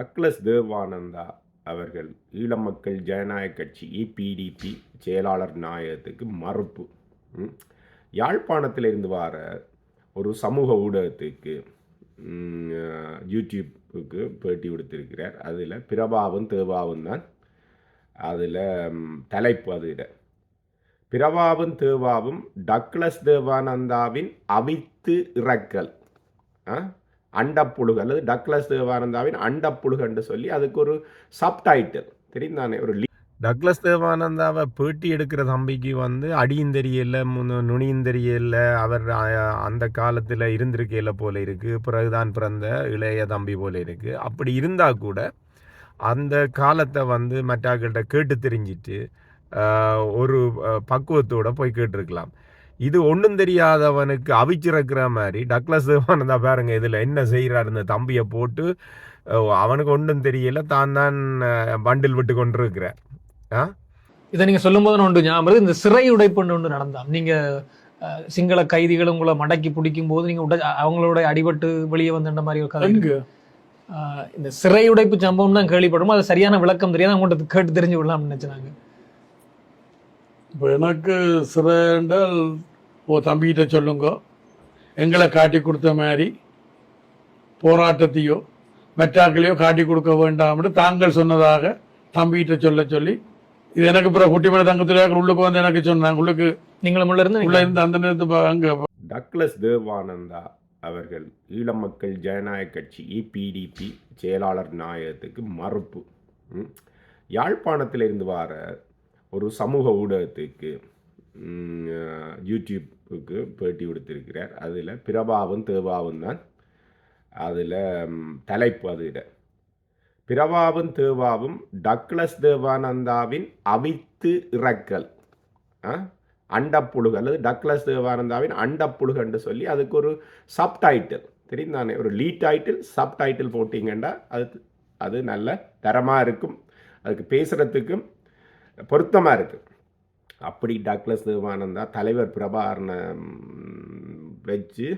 Douglas Devananda அவர்கள் ஈழமக்கள் ஜனநாயக கட்சி EPDP செயலாளர் நாயகத்துக்கு மறுப்பு. யாழ்ப்பாணத்திலிருந்து வார ஒரு சமூக ஊடகத்துக்கு யூடியூப்புக்கு பேட்டி கொடுத்திருக்கிறார். அதில் பிரபாவும் தேவாவும் தான் அதில் தலைப்பு. அதில் பிரபாவும் தேவாவும் டக்ளஸ் தேவானந்தாவின் அவித்து இறக்கல் அண்டப்புழுகு அல்லது டக்ளஸ் தேவானந்தாவின் அண்டப்புழுகு என்று சொல்லி அதுக்கு ஒரு சப்டைட்டில் தெரிந்தானே. ஒரு டக்ளஸ் தேவானந்தாவை பேட்டி எடுக்கிற தம்பிக்கு அடியும் தெரியல, நுனியும் தெரியல, அவர் அந்த காலத்தில் இருந்திருக்கையில் போல இருக்குது, பிறகுதான் பிறந்த இளைய தம்பி போல இருக்குது. அப்படி இருந்தால் கூட அந்த காலத்தை மற்றாக்கிட்ட கேட்டு தெரிஞ்சிட்டு ஒரு பக்குவத்தோடு போய் கேட்டிருக்கலாம். இது ஒன்றும் தெரியாதவனுக்கு அவிச்சிறக்கிற மாதிரி டக்ளஸ் தேவானந்தா பாருங்க இதில் என்ன செய்கிறார். இந்த தம்பியை போட்டு அவனுக்கு ஒன்றும் தெரியல, தான் பண்டில் விட்டு கொண்டு இருக்கிறார். இதை நீங்கள் சொல்லும் போது ஒன்று ஞாபகம், இந்த சிறை உடைப்புன்னு ஒன்று நடந்தான். நீங்கள் சிங்கள கைதிகள் உங்களை மடக்கி பிடிக்கும் போது நீங்கள் அவங்களோட அடிபட்டு வெளியே வந்த மாதிரி ஒரு கதை. இந்த சிறை உடைப்பு சம்பவம் தான் கேள்விப்படுமோ, அது சரியான விளக்கம் தெரியாது, அவங்கள்ட்ட கேட்டு தெரிஞ்சு விடலாம்னு நினைச்சாங்க. இப்போ எனக்கு சிறை என்றால் தம்பிகிட்ட சொல்லுங்க, எங்களை காட்டி கொடுத்த மாதிரி போராட்டத்தையோ மெட்டாக்களையோ காட்டி கொடுக்க வேண்டாம்னு தாங்கள் சொன்னதாக தம்பிகிட்ட சொல்லி, இது எனக்கு பிறகு குட்டிமலை தங்கத்தில் உள்ளுக்கு எனக்கு சொன்னாங்க. உள்ளுக்கு நீங்களும் உள்ள இருந்து அந்த நேரத்து அங்கே டக்ளஸ் தேவானந்தா அவர்கள் ஈழமக்கள் ஜனநாயக கட்சி EPDP செயலாளர் நாயகத்துக்கு மறுப்பு. யாழ்ப்பாணத்திலிருந்து வார ஒரு சமூக ஊடகத்துக்கு யூடியூப்புக்கு பேட்டி கொடுத்திருக்கிறார். அதில் பிரபாவும் தேவாவும் தான் அதில் தலைப்பு. அதில் பிரபாவும் தேவாவும் டக்ளஸ் தேவானந்தாவின் அவித்து இறக்கல் அண்டப்புழுகு அல்லது டக்ளஸ் தேவானந்தாவின் அண்டப்புழுகு என்று சொல்லி அதுக்கு ஒரு சப்டைட்டில் தெரிந்தானே. ஒரு லீட் டைட்டில் சப்டைட்டில் போட்டிங்கன்னா அது நல்ல தரமாக இருக்கும், அதுக்கு பேசுகிறதுக்கும் பொருத்தமாக இருக்குது. அப்படி டக்ளஸ் தேவானந்தா தலைவர் பிரபாகரனை வச்சு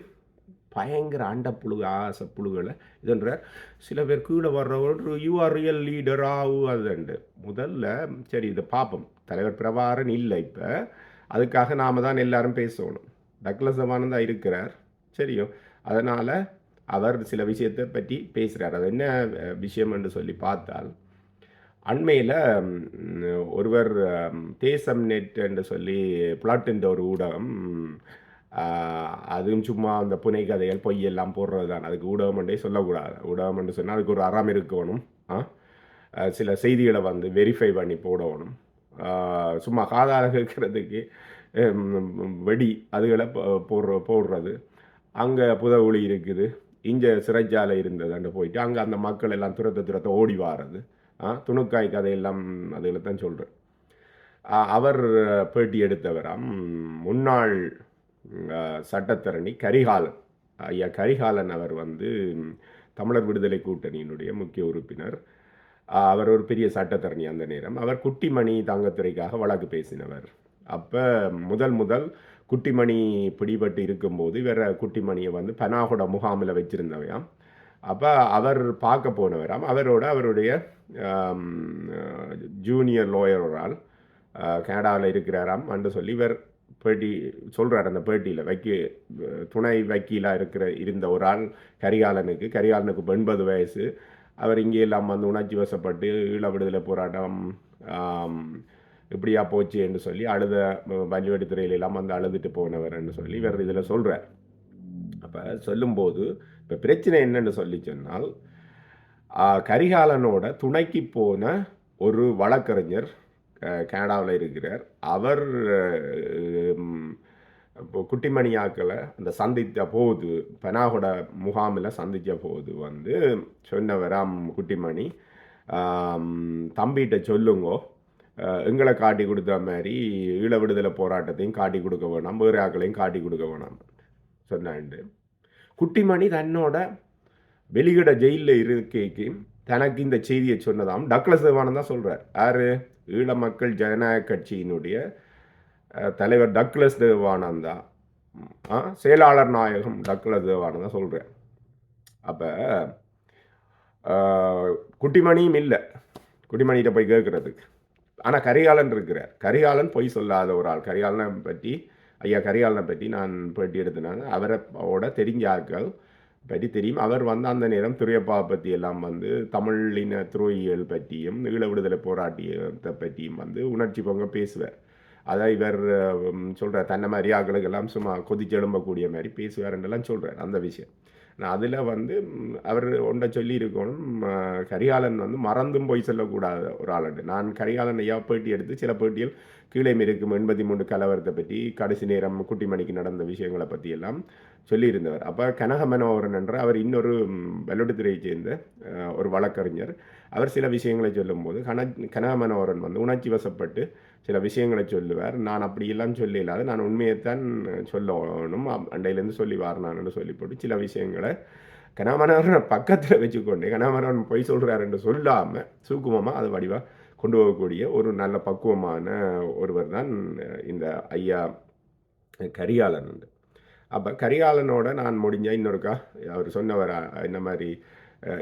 பயங்கர அண்டப்புழுகு ஆசைப்புழுகளை இதுன்றார். சில பேர் கீழே வர்றவர் யூஆர் ரியல் லீடர் அதுண்டு. முதல்ல சரி இதை பார்ப்போம். தலைவர் பிரபாகரன் இல்லை, இப்போ அதுக்காக நாம் தான் எல்லாரும் பேசணும். டக்ளஸ் தேவானந்தா இருக்கிறார் சரியோ, அதனால் அவர் சில விஷயத்தை பற்றி பேசுகிறார். அது என்ன விஷயம் என்று சொல்லி பார்த்தால், அண்மையில் ஒருவர் தேசம் நெட் என்று சொல்லி பிளாட்டுன்ற ஒரு ஊடகம், அதுவும் சும்மா அந்த புனை கதைகள் பொய்யெல்லாம் போடுறது தான், அதுக்கு ஊடகம் என்றே சொல்லக்கூடாது. ஊடகம் என்று சொன்னால் அதுக்கு ஒரு அறம் இருக்கணும், சில செய்திகளை வெரிஃபை பண்ணி போடணும். சும்மா காதால கேட்கறதுக்கு வெடி அதுகளை போடுறது. அங்கே புதவுளி இருக்குது, இங்கே சிறைச்சாலை இருந்தது அங்கே போயிட்டு அங்கே அந்த மக்கள் எல்லாம் துரத்த ஓடி வாரது, துணுக்காய் கதையெல்லாம் அதில் தான் சொல்கிறேன். அவர் பேட்டி எடுத்தவராம் முன்னாள் சட்டத்தரணி கரிகாலன். ஐயா கரிகாலன் அவர் தமிழர் விடுதலை கூட்டணியினுடைய முக்கிய உறுப்பினர். அவர் ஒரு பெரிய சட்டத்தரணி அந்த நேரம். அவர் குட்டிமணி தங்கத்துறைக்காக வழக்கு பேசினவர். அப்போ முதல் குட்டிமணி பிடிபட்டு இருக்கும்போது இவர் குட்டிமணியை பனாகுட முகாமில் வச்சுருந்தவையாம். அப்போ அவர் பார்க்க போனவராம். அவருடைய ஜூனியர் லோயர் ஒரு ஆள் கனடாவில் இருக்கிறாராம் என்று சொல்லி இவர் பேட்டி சொல்கிறார். அந்த பேட்டியில் துணை வக்கீலாக இருந்த ஒரு ஆள் கரிகாலனுக்கு 80 வயசு. அவர் இங்கே எல்லாம் உணர்ச்சி வசப்பட்டு ஈழ விடுதலை போராட்டம் இப்படியா போச்சு என்று சொல்லி அழுத வஞ்சிவெடித்துறையில எல்லாம் அழுதுட்டு போனவர் என்று சொல்லி இவர் இதில் சொல்கிறார். அப்போ சொல்லும்போது இப்போ பிரச்சனை என்னன்னு சொல்லி சொன்னால், கரிகாலனோட துணைக்கு போன ஒரு வழக்கறிஞர் கனடாவில் இருக்கிறார். அவர் குட்டிமணியாக்களை அந்த சந்தித்த போது பனாகுட முகாமில் சந்தித்த போது சொன்னவராம் குட்டிமணி, தம்பிகிட்ட சொல்லுங்கோ, எங்களை காட்டி கொடுத்த மாதிரி ஈழ விடுதலை போராட்டத்தையும் காட்டி கொடுக்க வேணாம், வேறு ஆக்களையும் காட்டி கொடுக்க வேணாம் சொன்னாண்டு. குட்டிமணி தன்னோட வெளியிட ஜெயிலில் இருக்கைக்கு தனக்கு இந்த செய்தியை சொன்னதாம் டக்ளஸ் தேவானந்தா சொல்கிறார். யார்? ஈழ மக்கள் ஜனநாயக கட்சியினுடைய தலைவர் டக்ளஸ் தேவானந்தா, செயலாளர் நாயகம் டக்ளஸ் தேவானந்தா சொல்கிறார். அப்போ குட்டிமணியும் இல்லை குட்டிமணிகிட்ட போய் கேட்குறதுக்கு. ஆனால் கரிகாலன் இருக்கிறார். கரிகாலன் பொய் சொல்லாத ஒரு ஆள். கரிகாலனை பற்றி ஐயா கரிகாலனை பற்றி நான் பேட்டி எடுத்தினாங்க. அவரோட தெரிஞ்ச ஆட்கள் பற்றி தெரியும். அவர் வந்து அந்த நேரம் துரையப்பா பற்றி எல்லாம் வந்து தமிழின துரோகிகள் பற்றியும் ஈழ விடுதலை போராட்டத்தை பற்றியும் வந்து உணர்ச்சி பொங்க பேசுவார். அதை இவர் சொல்கிறார், தன்னை மாதிரி ஆக்களுக்கெல்லாம் சும்மா கொதிச்சு எழும்பக்கூடிய மாதிரி பேசுவார்ன்றெல்லாம் சொல்கிறார். அந்த விஷயம் நான் அதில் வந்து அவர் ஒன்றை சொல்லி இருக்கணும், கரிகாலன் வந்து மறந்தும் போய் சொல்லக்கூடாத ஒரு ஆளுண்டு. நான் கரிகாலன் ஐயா பேட்டி எடுத்து சில பேட்டியில் கீழே இருக்கும் 83 கலவரத்தை பற்றி கடைசி நேரம் குட்டிமணிக்கு நடந்த விஷயங்களை பற்றி எல்லாம் சொல்லியிருந்தவர். அப்போ கனகமனோகரன் என்ற அவர் இன்னொரு வெள்ளுட்டுத்துறையை சேர்ந்த ஒரு வழக்கறிஞர். அவர் சில விஷயங்களை சொல்லும்போது கனகமனோகரன் வந்து உணர்ச்சி வசப்பட்டு சில விஷயங்களை சொல்லுவார். நான் அப்படியெல்லாம் சொல்ல இல்லாத, நான் உண்மையைத்தான் சொல்லணும், அண்டையிலேருந்து சொல்லி வாரணான்னு சொல்லி போட்டு சில விஷயங்களை கனகமனோகரனை பக்கத்தில் வச்சுக்கொண்டு கனகமனோகரன் பொய் சொல்கிறாருன்னு சொல்லாமல் சூக்குமமாக அது வடிவாக கொண்டு போகக்கூடிய ஒரு நல்ல பக்குவமான ஒருவர் தான் இந்த ஐயா கரிகாலன் உண்டு. அப்போ கரிகாலனோட நான் முடிஞ்ச இன்னொருக்கா அவர் சொன்னவரா இந்த மாதிரி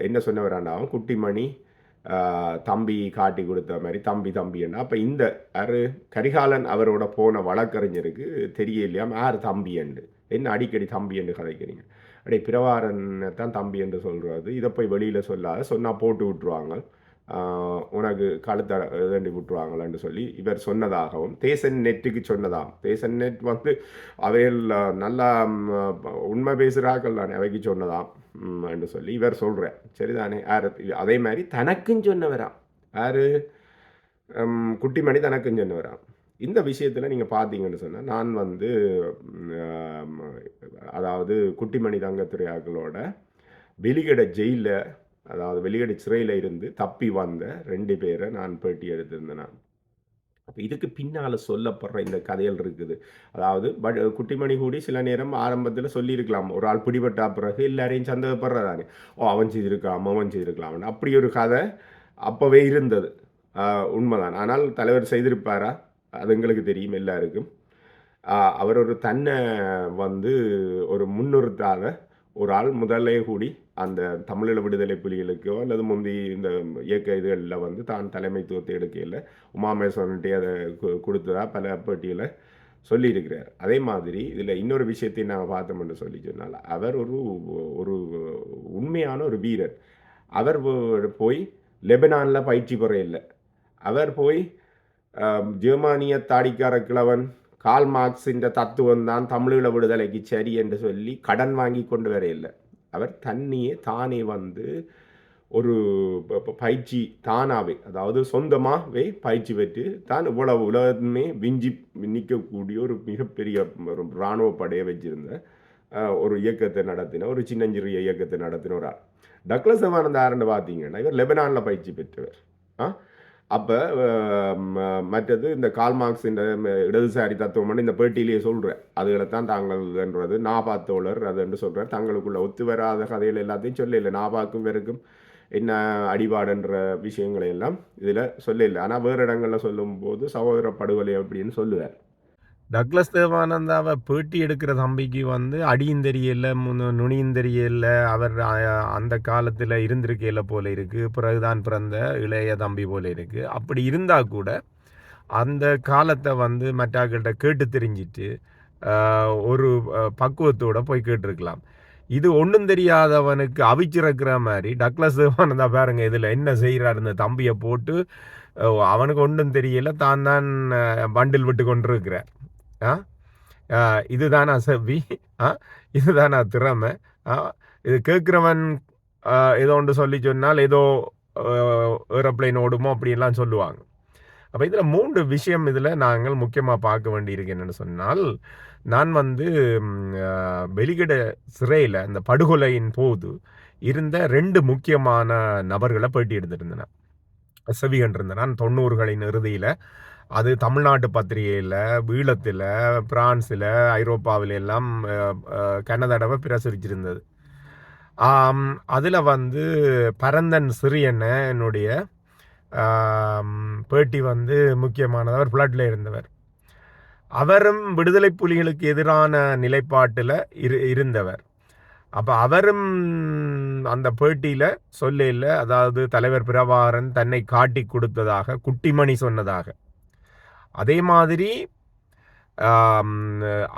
என்ன சொன்னவராண்டாவும் குட்டிமணி தம்பி காட்டி கொடுத்த மாதிரி தம்பின்னா அப்போ இந்த கரிகாலன் அவரோட போன வழக்கறிஞருக்கு தெரியலையாம் யார் தம்பி என்று. என்ன அடிக்கடி தம்பி என்று கதைக்கிறீங்க? அப்படியே பிரவாரனை தான் தம்பி என்று சொல்கிறது. இதை போய் வெளியில் சொல்லாத, சொன்னால் போட்டு விட்டுருவாங்க, உனக்கு கழுத்தை வேண்டி விட்டுருவாங்களான்னு சொல்லி இவர் சொன்னதாகவும் தேசன் நெட்டுக்கு சொன்னதாகும். தேசன் நெட் வந்து அவையில் நல்லா உண்மை பேசுகிறாக்கள் தானே அவைக்கு சொன்னதாம் என்று சொல்லி இவர் சொல்கிறார். சரிதானே? அதே மாதிரி தனக்குன்னு சொன்னவராம். யார்? குட்டிமணி தனக்குன்னு சொன்னவராம். இந்த விஷயத்தில் நீங்கள் பார்த்தீங்கன்னு சொன்னால் நான் வந்து அதாவது குட்டிமணி தங்கத்துறையாக்களோட வெளிகட ஜெயிலில், அதாவது வெளியடி சிறையில் இருந்து தப்பி வந்த 2 பேரை நான் பேட்டி எடுத்திருந்தேன். அப்போ இதுக்கு பின்னால் சொல்லப்படுற இந்த கதைகள் இருக்குது. அதாவது குட்டிமணி கூடி சில நேரம் ஆரம்பத்தில் சொல்லியிருக்கலாம், ஒரு ஆள் பிடிபட்டா பிறகு எல்லாரையும் சந்தேகப்படுறதானே, அவன் செய்திருக்கலாம் அப்படி ஒரு கதை அப்போவே இருந்தது. உண்மைதான். ஆனால் தலைவர் செய்திருப்பாரா? அது எங்களுக்கு தெரியும் எல்லாருக்கும். அவர் ஒரு தன்னை வந்து ஒரு முன்னிறுத்தாத ஒரு ஆள் முதலே கூடி அந்த தமிழீழ விடுதலை புலிகளுக்கோ அல்லது முந்தி இந்த இயக்க இதுகளில் வந்து தான் தலைமைத்துவத்தை எடுக்கையில் உமாமேஸ்வரன்ட்டே அதை கொடுத்ததா பல பேட்டியில் சொல்லியிருக்கிறார். அதே மாதிரி இதில் இன்னொரு விஷயத்தை நாங்கள் பார்த்தோம்னு சொல்லி சொன்னால் அவர் ஒரு உண்மையான ஒரு வீரர். அவர் போய் லெபனானில் பயிற்சி பெற இல்லை. அவர் போய் ஜெர்மானிய தாடிக்கார கிழவன் கால் மார்க்ஸின் தத்துவம் தான் தமிழீழ விடுதலைக்கு சரி என்று சொல்லி கடன் வாங்கி கொண்டு வர இல்லை. அவர் தானே வந்து ஒரு பயிற்சி தானாகவே, அதாவது சொந்தமாகவே பயிற்சி பெற்று தான் இவ்வளவு உலகமே விஞ்சி நிற்கக்கூடிய ஒரு மிகப்பெரிய ஒரு இராணுவ படையை வச்சிருந்த ஒரு இயக்கத்தை நடத்தின, ஒரு சின்னஞ்சிறிய இயக்கத்தை நடத்தின ஒரு ஆள். டக்ளஸ் தேவானந்தா யாருன்னு பார்த்தீங்கன்னா இவர் லெபனானில் பயிற்சி பெற்றவர். அப்போ மற்றது இந்த கால்மார்க்ஸ் இந்த இடதுசாரி தத்துவம்னு இந்த பேட்டியிலேயே சொல்கிறேன். அதுகளை தான் தாங்கள்ன்றது நாபா தோழர் அதுன்னு சொல்கிறார். தங்களுக்குள்ள ஒத்து வராத கதைகள் எல்லாத்தையும் சொல்லலை. நாபாக்கும் வெறுக்கும் என்ன அடிபாடுன்ற விஷயங்களை எல்லாம் இதில் சொல்லலை. ஆனால் வேறு இடங்களில் சொல்லும்போது சகோதர படுகொலை அப்படின்னு சொல்லுவார். டக்ளஸ் தேவானந்தாவை பேட்டி எடுக்கிற தம்பிக்கு வந்து அடியும் தெரியல, நுனியும் தெரியல. அவர் அந்த காலத்தில் இருந்திருக்கையில் போல இருக்குது, பிறகுதான் பிறந்த இளைய தம்பி போல இருக்குது. அப்படி இருந்தால் கூட அந்த காலத்தை வந்து மற்றாக்கிட்ட கேட்டு தெரிஞ்சிட்டு ஒரு பக்குவத்தோடு போய் கேட்டிருக்கலாம். இது ஒன்றும் தெரியாதவனுக்கு அவிச்சிறக்கிற மாதிரி டக்ளஸ் தேவானந்தா பாருங்க இதில் என்ன செய்கிறார். இந்த தம்பியை போட்டு அவனுக்கு ஒன்றும் தெரியல, தான் பண்டில் விட்டு கொண்டிருக்கிறார். இதுதானா செவ்வி? இதுதானா திறமை? இது கேட்குறவன் ஏதோ ஒன்று சொல்லி சொன்னால் ஏதோ ஏரோப்ளைன் ஓடுமோ அப்படின்லாம் சொல்லுவாங்க. அப்போ இதில் 3 விஷயம் இதில் நாங்கள் முக்கியமாக பார்க்க வேண்டியிருக்கு. என்னென்னு சொன்னால், நான் வந்து வெளியிட சிறையில் இந்த படுகொலையின் போது இருந்த 2 முக்கியமான நபர்களை பேட்டி எடுத்துருந்தேன், செவி கண்டிருந்தேன். நான் 90களின் இறுதியில் அது தமிழ்நாட்டு பத்திரிகையில், ஈழத்தில், பிரான்ஸில், ஐரோப்பாவில் எல்லாம் கனதடவை பிரசுரிச்சிருந்தது. அதில் வந்து பரந்தன் சிறியனுடைய பேட்டி வந்து முக்கியமானவர். ஃப்ளட்டில் இருந்தவர். அவரும் விடுதலை புலிகளுக்கு எதிரான நிலைப்பாட்டில் இருந்தவர். அப்போ அவரும் அந்த பேட்டியில் சொல்ல, அதாவது தலைவர் பிரபாகரன் தன்னை காட்டி கொடுத்ததாக குட்டிமணி சொன்னதாக. அதே மாதிரி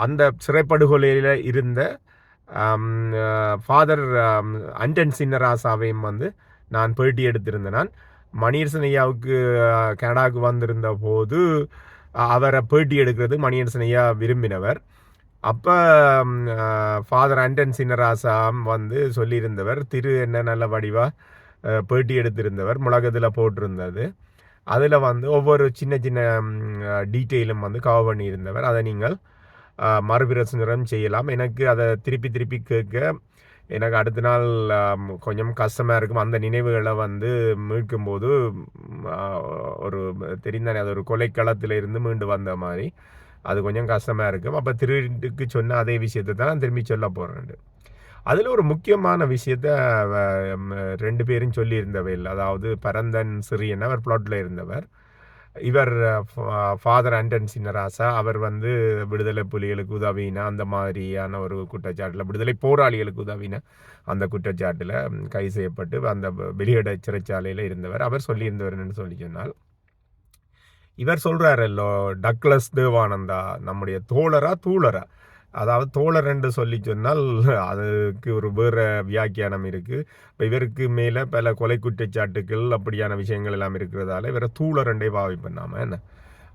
அந்த சிறைப்படுகொலையில் இருந்த ஃபாதர் அண்டன் சின்னராசாவையும் வந்து நான் பேட்டி எடுத்திருந்தேன். நான் மணியரசன் ஐயாவுக்கு கனடாவுக்கு வந்திருந்த போது அவரை பேட்டி எடுக்கிறது மணியரசன் ஐயா விரும்பினவர். அப்போ ஃபாதர் அண்டன் சின்னராசா வந்து சொல்லியிருந்தவர், திரு என்ன நல்ல வடிவாக பேட்டி எடுத்திருந்தவர், முழக்கத்தில் போட்டிருந்தது. அதில் வந்து ஒவ்வொரு சின்ன சின்ன டீட்டெயிலும் வந்து கவர் பண்ணியிருந்தவர். அதை நீங்கள் மறுபிரசுரம் செய்யலாம். எனக்கு அதை திருப்பி கேட்க எனக்கு அடுத்த நாள் கொஞ்சம் கஷ்டமாக இருக்கும். அந்த நினைவுகளை வந்து மீட்கும்போது ஒரு தெரிந்தானே, அது ஒரு கொலைக்களத்தில் இருந்து மீண்டு வந்த மாதிரி அது கொஞ்சம் கஷ்டமாக இருக்கும். அப்போ திருட்டுக்கு சொன்ன அதே விஷயத்தை தான் நான் திரும்பி சொல்ல போகிறேன். அதில் ஒரு முக்கியமான விஷயத்த 2 பேரும் சொல்லியிருந்தவை இல்லை. அதாவது பரந்தன் சிறியன் அவர் பிளாட்டில் இருந்தவர், இவர் ஃபாதர் அண்டன் சின்னராசா அவர் வந்து விடுதலை புலிகளுக்கு உதவினா அந்த மாதிரியான ஒரு குற்றச்சாட்டில், விடுதலை போராளிகளுக்கு உதவினா அந்த குற்றச்சாட்டில் கைது செய்யப்பட்டு அந்த வெளியிட சிறைச்சாலையில் இருந்தவர். அவர் சொல்லியிருந்தவர் சொல்லி சொன்னால், இவர் சொல்கிறாரல்லோ டக்ளஸ் தேவானந்தா நம்முடைய தூளரா, அதாவது தோழர் என்று சொல்லி சொன்னால் அதுக்கு ஒரு வேறு வியாக்கியானம் இருக்குது. இப்போ இவருக்கு மேலே பல கொலை குற்றச்சாட்டுகள் அப்படியான விஷயங்கள் எல்லாம் இருக்கிறதால இவரை தூளர் ரெண்டே பாவிப்பண்ணாம என்ன.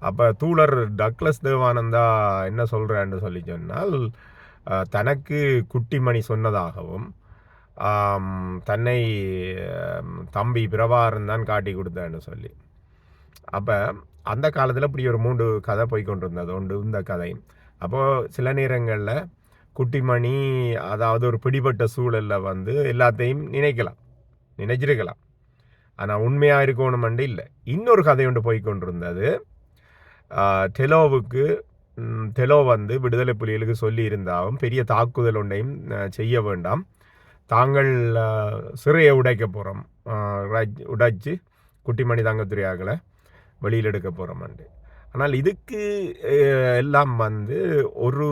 அப்போ தூளர் டக்ளஸ் தேவானந்தா என்ன சொல்கிறான்னு சொல்லி சொன்னால், தனக்கு குட்டிமணி சொன்னதாகவும் தன்னை தம்பி பிரபாகரன் தான் காட்டி கொடுத்தான்னு சொல்லி. அப்போ அந்த காலத்தில் இப்படி ஒரு 3 கதை போய்கொண்டிருந்தது உண்டு இந்த கதையும். அப்போது சில நேரங்களில் குட்டிமணி அதாவது ஒரு பிடிபட்ட சூழலில் வந்து எல்லாத்தையும் நினைச்சிருக்கலாம், ஆனால் உண்மையாக இருக்கணுமெண்டு இல்லை. இன்னொரு கதை ஒன்று போய்கொண்டிருந்தது. டெலோ வந்து விடுதலை புலிகளுக்கு சொல்லி இருந்தாலும் பெரிய தாக்குதல் ஒன்றையும் செய்ய வேண்டாம், தாங்கள் சிறையை உடைக்க போகிறோம், உடைச்சு குட்டிமணி தங்கத்துறையாகலை வெளியில் எடுக்க போகிறோம்ண்டு. ஆனால் இதுக்கு எல்லாம் வந்து ஒரு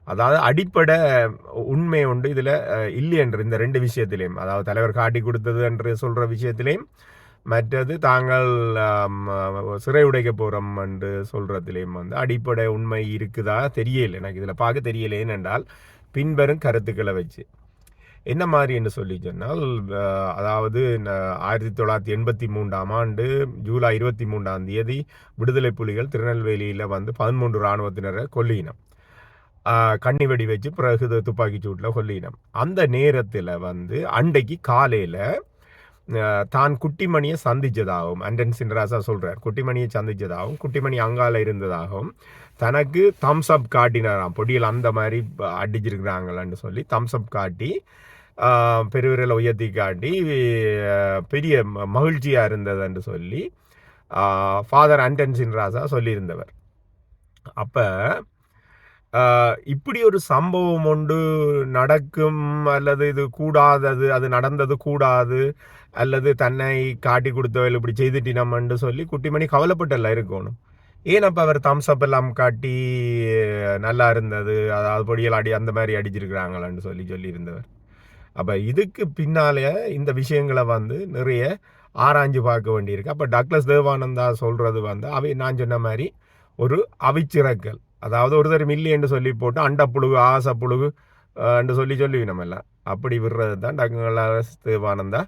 அதாவது அடிப்படை உண்மை உண்டு இதில் இல்லை என்று இந்த 2 விஷயத்திலையும், அதாவது தலைவர் காட்டி கொடுத்தது என்று சொல்கிற விஷயத்திலையும், மற்றது தாங்கள் சிறை உடைக்க போகிறோம் என்று சொல்கிறதுலேயும் வந்து அடிப்படை உண்மை இருக்குதா தெரியலை. எனக்கு இதில் பார்க்க தெரியலை. ஏனென்றால் பின்வரும் கருத்துக்களை வச்சு என்ன மாதிரி என்று சொல்லி சொன்னால், அதாவது 1983ஆம் ஆண்டு ஜூலை 23ஆம் தேதி விடுதலை புலிகள் திருநெல்வேலியில் வந்து 13 இராணுவத்தினரை கொல்லினம், கண்ணிவெடி வச்சு பிறகு துப்பாக்கி சூட்டில் கொல்லினம். அந்த நேரத்தில் வந்து அன்றைக்கு காலையில் தான் குட்டிமணியை சந்தித்ததாகவும் அண்டன் சின்னராசா சொல்கிறார். குட்டிமணியை சந்தித்ததாகவும் குட்டிமணி அங்கால இருந்ததாகவும் தனக்கு தம்ஸ்அப் காட்டினாராம். பொடியில் அந்த மாதிரி அடிச்சிருக்கிறாங்களான்னு சொல்லி தம்ஸ்அப் காட்டி பெருவிரலை உயர்த்தி காட்டி பெரிய மகிழ்ச்சியாக இருந்ததுன்னு சொல்லி ஃபாதர் அண்டன் சின்னராசா சொல்லியிருந்தவர். அப்போ இப்படி ஒரு சம்பவம் ஒன்று நடக்கும் அல்லது இது கூடாதது, அது நடந்தது கூடாது, அல்லது தன்னை காட்டி கொடுத்தவர்கள் இப்படி செய்துட்டினம்னு சொல்லி குட்டிமணி கவலைப்பட்டெல்லாம் இருக்கணும். ஏனப்போ அவர் தம்ஸ்அப் எல்லாம் காட்டி நல்லா இருந்தது, அதாவது பொடியல் அந்த மாதிரி அடிச்சிருக்கிறாங்களான்னு சொல்லியிருந்தவர். அப்போ இதுக்கு பின்னாலே இந்த விஷயங்களை வந்து நிறைய ஆராய்ஞ்சு பார்க்க வேண்டியிருக்கு. அப்போ டக்ளஸ் தேவானந்தா சொல்கிறது வந்து நான் சொன்ன மாதிரி ஒரு அவிச்சிறக்கல், அதாவது ஒரு தரம் இல்லைன்னு சொல்லி போட்டு அண்டப்புழுகு ஆசப்புழுகு என்று சொல்லி நம்ம எல்லாம் அப்படி விடுறது தான் டக்ளஸ் தேவானந்தா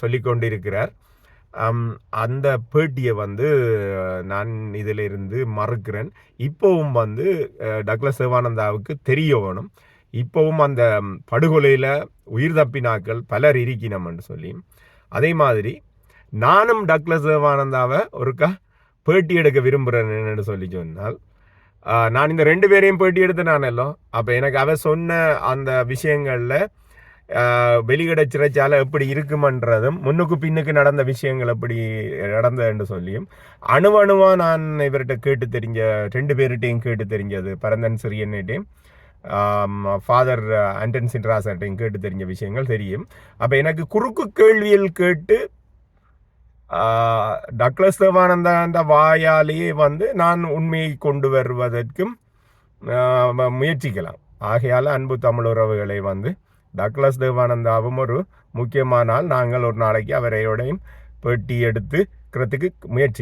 சொல்லி கொண்டிருக்கிறார். அந்த பேட்டியை வந்து நான் இதிலிருந்து மறுக்கிறேன். இப்போவும் வந்து டக்ளஸ் தேவானந்தாவுக்கு தெரிய வேணும், இப்போவும் அந்த படுகொலையில் உயிர் தப்பினாக்கள் பலர் இருக்கணும்னு சொல்லி. அதே மாதிரி நானும் டக்ளஸ் தேவானந்தாவை ஒருக்கா பேட்டி எடுக்க விரும்புகிறேன்னு சொல்லி சொன்னால், நான் இந்த 2 பேரையும் பேட்டி எடுத்தேனானല്ലോ. அப்போ எனக்கு அவ சொன்ன அந்த விஷயங்களில் வெளியிட சிறைச்சாலை எப்படி இருக்குமன்றதும் முன்னுக்கு பின்னுக்கு நடந்த விஷயங்கள் எப்படி நடந்ததுன்னு சொல்லியும் அணுவணுவாக நான் இவர்கிட்ட கேட்டு தெரிஞ்ச 2 பேர்கிட்டையும் கேட்டு தெரிஞ்சது, பரந்தன் சிறியன்கிட்டையும் ஃபாதர் அண்டன் சின்னராசாட்டையும் கேட்டு தெரிஞ்ச விஷயங்கள் தெரியும். அப்போ எனக்கு குறுக்கு கேள்வியில் கேட்டு டக்ளஸ் தேவானந்தா அந்த வாயாலேயே வந்து நான் உண்மையை கொண்டு வருவதற்கும் முயற்சிக்கலாம். ஆகையால் அன்பு தமிழ் உறவுகளை வந்து டக்ளஸ் தேவானந்தாவும் ஒரு முக்கியமான நாள். நாங்கள் ஒரு நாளைக்கு அவரையோடையும் பேட்டி எடுத்துக்கிறதுக்கு முயற்சி